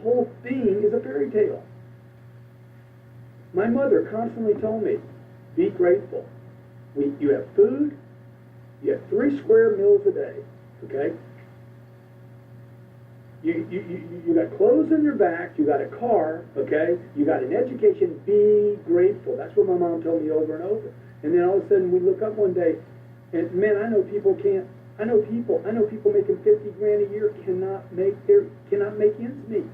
whole thing is a fairy tale. My mother constantly told me, be grateful. You have food, you have 3 square meals a day, okay? You got clothes on your back, you got a car, okay? You got an education, be grateful. That's what my mom told me over and over. And then all of a sudden we look up one day, and man, I know people making 50 grand a year cannot make ends meet.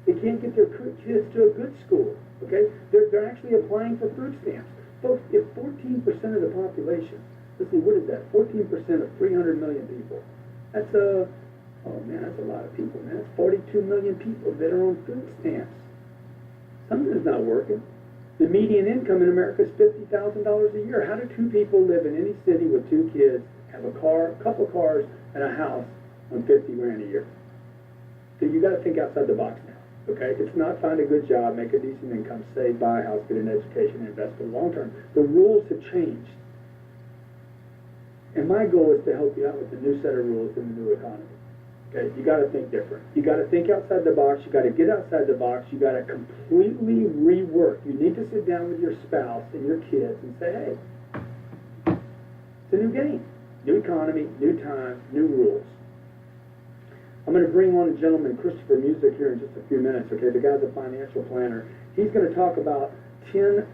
They can't get their kids to a good school, okay? They're actually applying for food stamps. Folks, if 14% of the population, let's see, what is that? 14% of 300 million people. That's oh man, that's a lot of people, man. That's 42 million people that are on food stamps. Something's not working. The median income in America is $50,000 a year. How do 2 people live in any city with 2 kids, have a car, a couple cars, and a house on 50 grand a year? So you got to think outside the box now, okay? It's not find a good job, make a decent income, save, buy a house, get an education, and invest for the long term. The rules have changed. And my goal is to help you out with the new set of rules in the new economy. Okay, you got to think different. You got to think outside the box. You got to get outside the box. You got to completely rework. You need to sit down with your spouse and your kids and say, hey, it's a new game, new economy, new time, new rules. I'm going to bring on a gentleman, Christopher Music, here in just a few minutes. Okay, the guy's a financial planner. He's going to talk about 10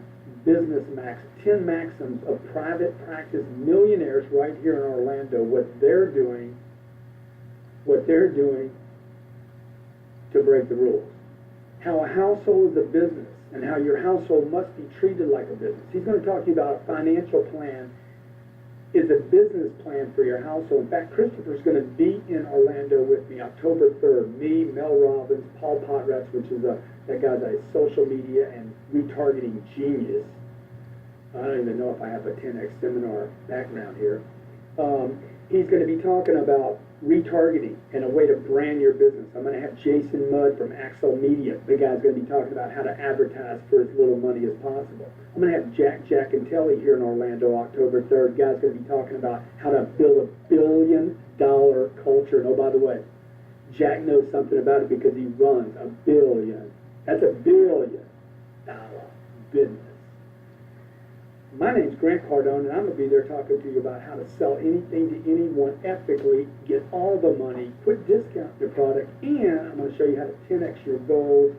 maxims of private practice millionaires right here in Orlando, what they're doing to break the rules. How a household is a business and how your household must be treated like a business. He's going to talk to you about a financial plan is a business plan for your household. In fact, Christopher's going to be in Orlando with me October 3rd. Me, Mel Robbins, Paul Potratz, which is that guy's a social media and retargeting genius. I don't even know if I have a 10X seminar background here. He's going to be talking about retargeting and a way to brand your business. I'm going to have Jason Mudd from Axel Media. The guy's going to be talking about how to advertise for as little money as possible. I'm going to have Jack and Telly here in Orlando October 3rd. Guy's going to be talking about how to build a $1 billion culture. And oh, by the way, Jack knows something about it because he runs a billion. That's $1 billion business. My name's Grant Cardone, and I'm going to be there talking to you about how to sell anything to anyone ethically, get all the money, quit discounting your product, and I'm going to show you how to 10X your goals,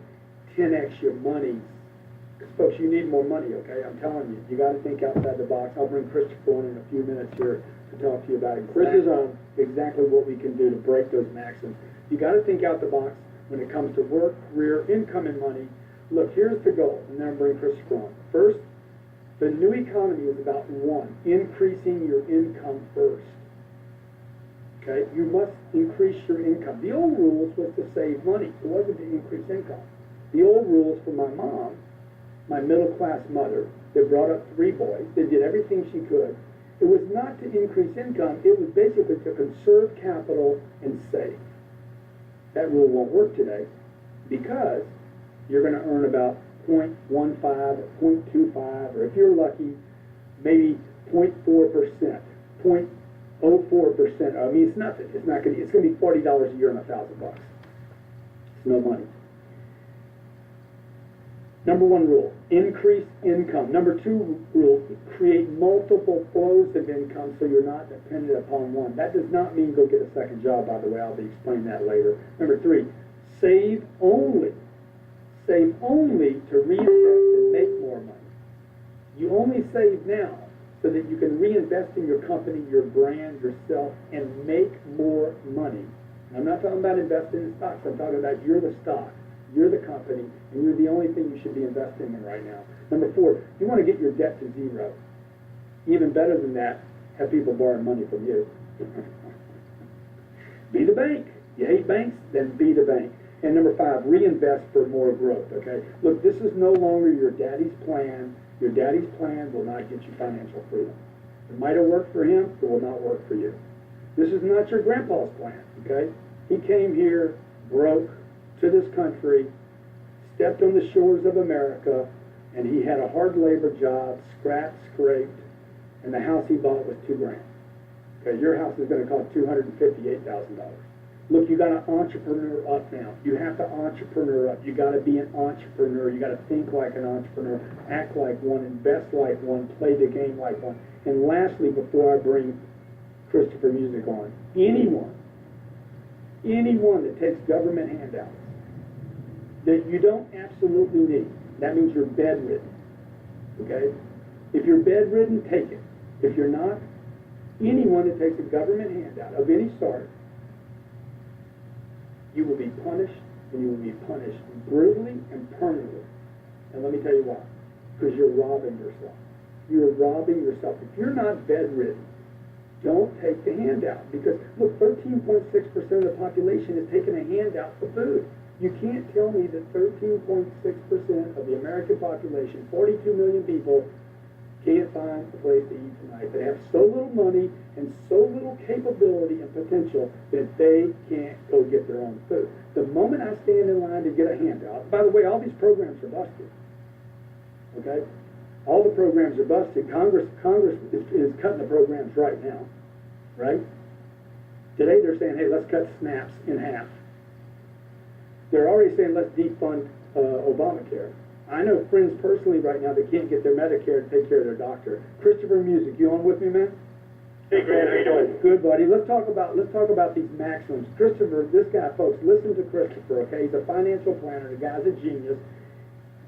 10X your money. Because, folks, you need more money, okay? I'm telling you. You got to think outside the box. I'll bring Christopher on in a few minutes here to talk to you about exactly what we can do to break those maxims. You got to think out the box when it comes to work, career, income, and money. Look, here's the goal, and then I'll bring Christopher on. First, the new economy is about increasing your income first. Okay, you must increase your income. The old rules was to save money. It wasn't to increase income. The old rules for my mom, my middle-class mother, that brought up 3 boys, that did everything she could. It was not to increase income. It was basically to conserve capital and save. That rule won't work today because you're going to earn about 0.15 or 0.25, or if you're lucky, maybe 0.4%, 0.04%. I mean, it's nothing. It's not going to. It's going to be $40 a year and $1,000. It's no money. Number 1 rule: increase income. Number 2 rule: create multiple flows of income so you're not dependent upon one. That does not mean go get a second job. By the way, I'll be explaining that later. Number 3: save only. Save only to reinvest and make more money. You only save now so that you can reinvest in your company, your brand, yourself, and make more money. And I'm not talking about investing in stocks. I'm talking about you're the stock, you're the company, and you're the only thing you should be investing in right now. Number 4, you want to get your debt to 0. Even better than that, have people borrow money from you. Be the bank. You hate banks? Then be the bank. And number 5, reinvest for more growth, okay? Look, this is no longer your daddy's plan. Your daddy's plan will not get you financial freedom. It might have worked for him, it will not work for you. This is not your grandpa's plan, okay? He came here, broke, to this country, stepped on the shores of America, and he had a hard labor job, scraped, and the house he bought was $2,000. Okay, your house is going to cost $258,000. Look, you got to entrepreneur up now. You have to entrepreneur up. You got to be an entrepreneur. You got to think like an entrepreneur, act like one, invest like one, play the game like one. And lastly, before I bring Christopher Music on, anyone that takes government handouts that you don't absolutely need, that means you're bedridden. Okay? If you're bedridden, take it. If you're not, anyone that takes a government handout of any sort, you will be punished, and you will be punished brutally and permanently. And let me tell you why. Because you're robbing yourself. You're robbing yourself. If you're not bedridden, don't take the handout. Because, look, 13.6% of the population is taking a handout for food. You can't tell me that 13.6% of the American population, 42 million people, can't find a place to eat tonight. They have so little money and so little capability and potential that they can't go get their own food. The moment I stand in line to get a handout, by the way, all these programs are busted. Okay? All the programs are busted. Congress is cutting the programs right now. Right? Today they're saying, hey, let's cut SNAPs in half. They're already saying, let's defund Obamacare. I know friends personally right now that can't get their Medicare to take care of their doctor. Christopher Music, you on with me, man? Hey, Grant, how you doing? Good, buddy. Let's talk about these maxims. Christopher, this guy, folks, listen to Christopher, okay? He's a financial planner. The guy's a genius.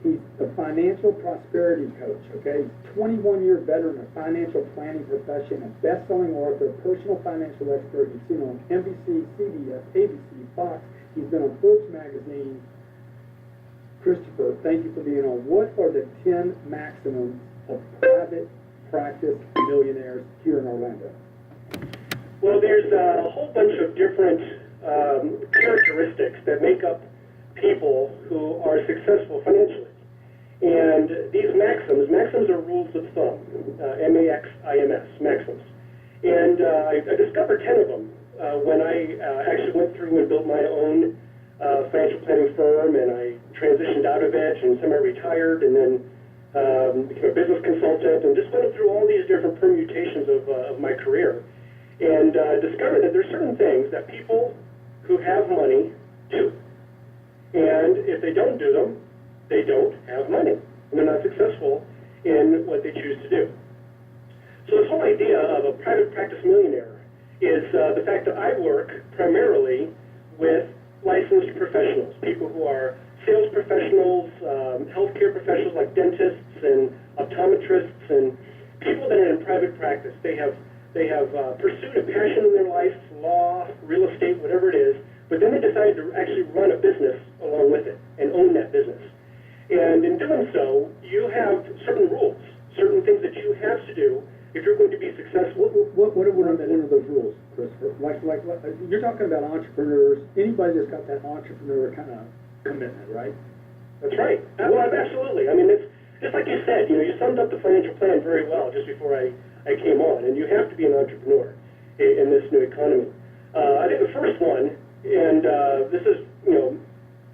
He's a financial prosperity coach, okay? He's 21-year veteran of financial planning profession, a best-selling author, personal financial expert. You've seen him on NBC, CBS, ABC, Fox. He's been on Forbes magazine. Christopher, thank you for being on. What are the 10 maxims of private practice millionaires here in Orlando? Well, there's a whole bunch of different characteristics that make up people who are successful financially. And these maxims are rules of thumb, M-A-X-I-M-S, maxims. And I discovered 10 of them when I actually went through and built my own financial planning firm, and I transitioned out of it and semi-retired, and then became a business consultant, and just went through all these different permutations of my career, and discovered that there's certain things that people who have money do, and if they don't do them, they don't have money, and they're not successful in what they choose to do. So this whole idea of a private practice millionaire is the fact that I work primarily with licensed professionals, people who are sales professionals, healthcare professionals like dentists and optometrists, and people that are in private practice. They have pursued a passion in their life, law, real estate, whatever it is, but then they decide to actually run a business along with it and own that business. And in doing so, you have certain rules, certain things that you have to do if you're going to be successful. What are one of those rules, Christopher? Like you're talking about entrepreneurs. Anybody that's got that entrepreneur kind of commitment, right? That's right. Well, absolutely. I mean, it's just like you said. You know, you summed up the financial plan very well just before I came on. And you have to be an entrepreneur in this new economy. I think the first one, and this is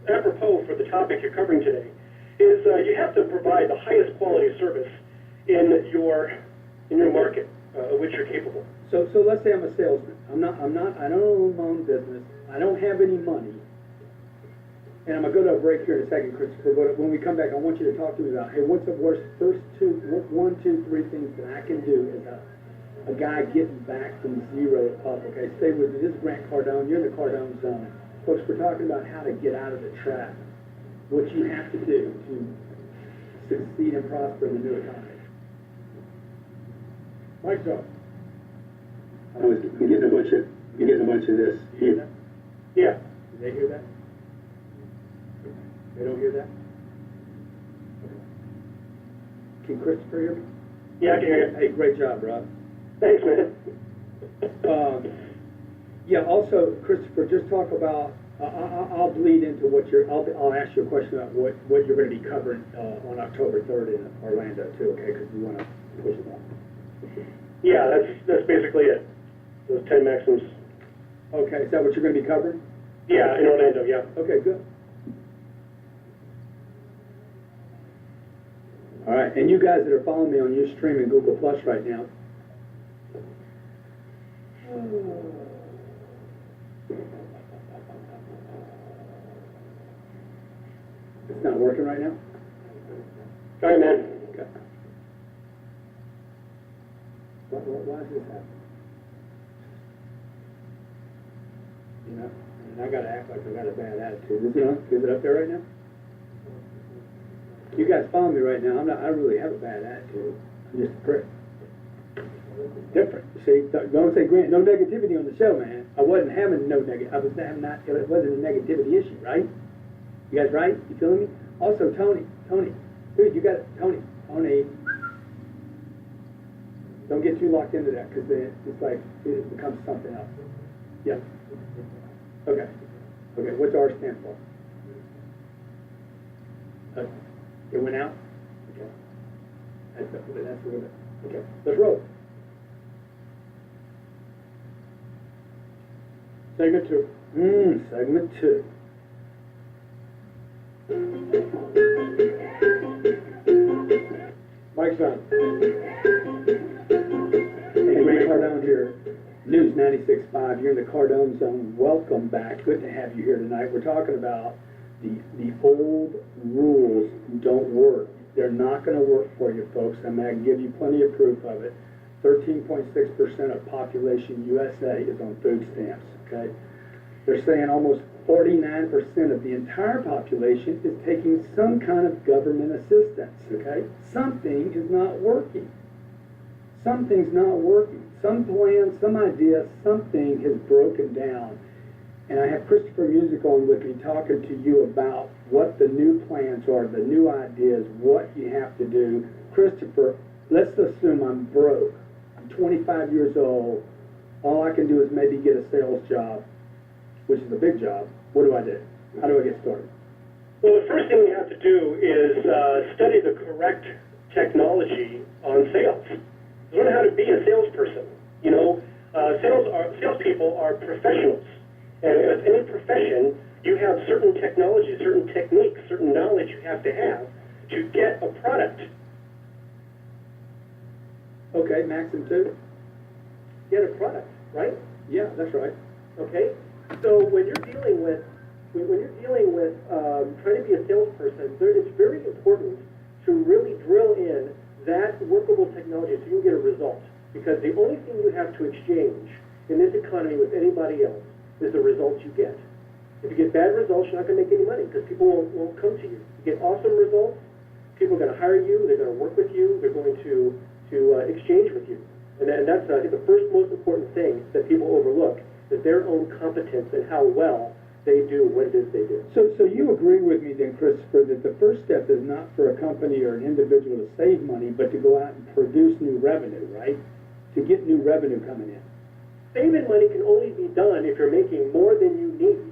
apropos for the topic you're covering today, is you have to provide the highest quality service in your market of which you're capable. So let's say I'm a salesman. I don't own my own business. I don't have any money. And I'm going to go to a break here in a second, Christopher, but when we come back, I want you to talk to me about, hey, what's the first one, two, three things that I can do as a guy getting back from zero up, okay? Stay with me. This is Grant Cardone. You're in the Cardone Zone. Folks, we're talking about how to get out of the trap, what you have to do to succeed and prosper in the new economy. Mike's up. You're getting a bunch of this. You hear that? Yeah. Did they hear that? They don't hear that? Okay. Can Christopher hear me? Yeah, I can hear you. Hey, great job, Rob. Thanks, man. Yeah, also, Christopher, just talk about, I'll bleed into I'll ask you a question about what you're going to be covering on October 3rd in Orlando, too, okay, because we want to push that. Yeah, that's basically it. Those 10 maxims. Okay, is that what you're going to be covering? Yeah, in Orlando, yeah. Okay, good. All right, and you guys that are following me on Ustream and Google Plus right now, It's not working right now? Sorry, man. Okay. Why is this happening? You know, and I gotta act like I got a bad attitude. Is it on? Is it up there right now? You guys follow me right now. I really have a bad attitude. I'm just a prick. Different. You see, don't say Grant, no negativity on the show, man. I wasn't having no negative. I was having not. It wasn't a negativity issue, right? You guys right? You feeling me? Also, Tony, dude, you got it, Tony. Don't get too locked into that because then it's like it becomes something else. Yeah. Okay. What's R stand for? It went out. Okay. That's what. Okay. Let's roll. Segment 2. Segment 2. Mike's on. Hey, Ray Cardone here. News 96.5. You're in the Cardone Zone. Welcome back. Good to have you here tonight. We're talking about the old rules don't work. They're not going to work for you, folks. I mean, I can give you plenty of proof of it. 13.6% of population USA is on food stamps, okay? They're saying almost 49% of the entire population is taking some kind of government assistance, okay? Something is not working. Something's not working. Some plan, some idea, something has broken down. And I have Christopher Music on with me talking to you about what the new plans are, the new ideas, what you have to do. Christopher, let's assume I'm broke. I'm 25 years old. All I can do is maybe get a sales job, which is a big job. What do I do? How do I get started? Well, the first thing you have to do is study the correct technology on sales. Learn how to be a salesperson. You know, salespeople are professionals. And as any profession, you have certain technology, certain techniques, certain knowledge you have to get a product. Okay, Maxim 2? Get a product, right? Yeah, that's right. Okay? So when you're dealing with trying to be a salesperson, it's very important to really drill in that workable technology so you can get a result. Because the only thing you have to exchange in this economy with anybody else is the results you get. If you get bad results, you're not going to make any money because people won't come to you. You get awesome results, people are going to hire you, they're going to work with you, they're going to exchange with you. And that's, I think, the first most important thing that people overlook is their own competence and how well they do what it is they do. So you agree with me then, Christopher, that the first step is not for a company or an individual to save money, but to go out and produce new revenue, right? To get new revenue coming in. Saving money can only be done if you're making more than you need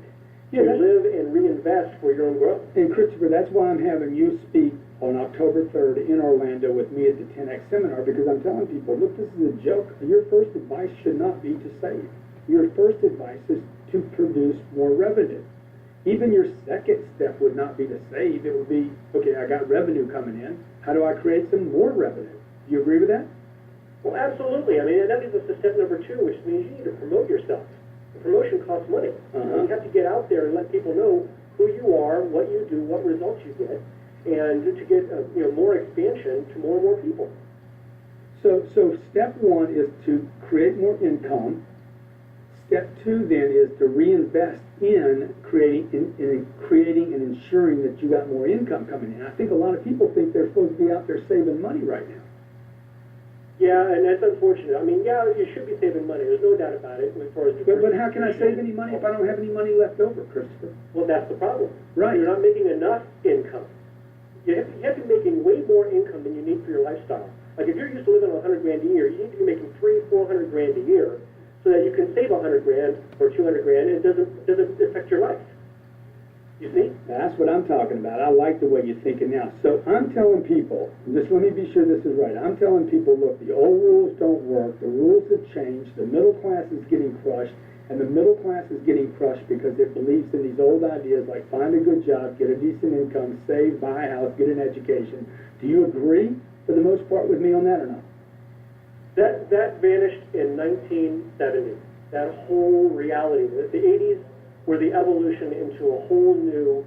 to live and reinvest for your own growth. And Christopher, that's why I'm having you speak on October 3rd in Orlando with me at the 10X seminar, because I'm telling people, look, this is a joke. Your first advice should not be to save. Your first advice is to produce more revenue. Even your second step would not be to save. It would be, okay, I got revenue coming in. How do I create some more revenue? Do you agree with that? Well, absolutely. I mean, that leads us to step number 2, which means you need to promote yourself. The promotion costs money. You have to get out there and let people know who you are, what you do, what results you get, and to get more expansion to more and more people. So step 1 is to create more income. Step 2 then is to reinvest in creating and ensuring that you got more income coming in. I think a lot of people think they're supposed to be out there saving money right now. Yeah, and that's unfortunate. I mean, yeah, you should be saving money. There's no doubt about it. As far as but how can I save any money if I don't have any money left over, Christopher? Well, that's the problem. Right. You're not making enough income. You have to be making way more income than you need for your lifestyle. Like if you're used to living on $100,000 a year, you need to be making $300,000-400,000 a year so that you can save $100,000 or $200,000 and it doesn't affect your life. You see? That's what I'm talking about. I like the way you're thinking now. So I'm telling people, just let me be sure this is right. I'm telling people, look, the old rules don't work. The rules have changed. The middle class is getting crushed. And the middle class is getting crushed because it believes in these old ideas like find a good job, get a decent income, save, buy a house, get an education. Do you agree, for the most part, with me on that or not? That vanished in 1970. That whole reality. The 80s were the evolution into a whole new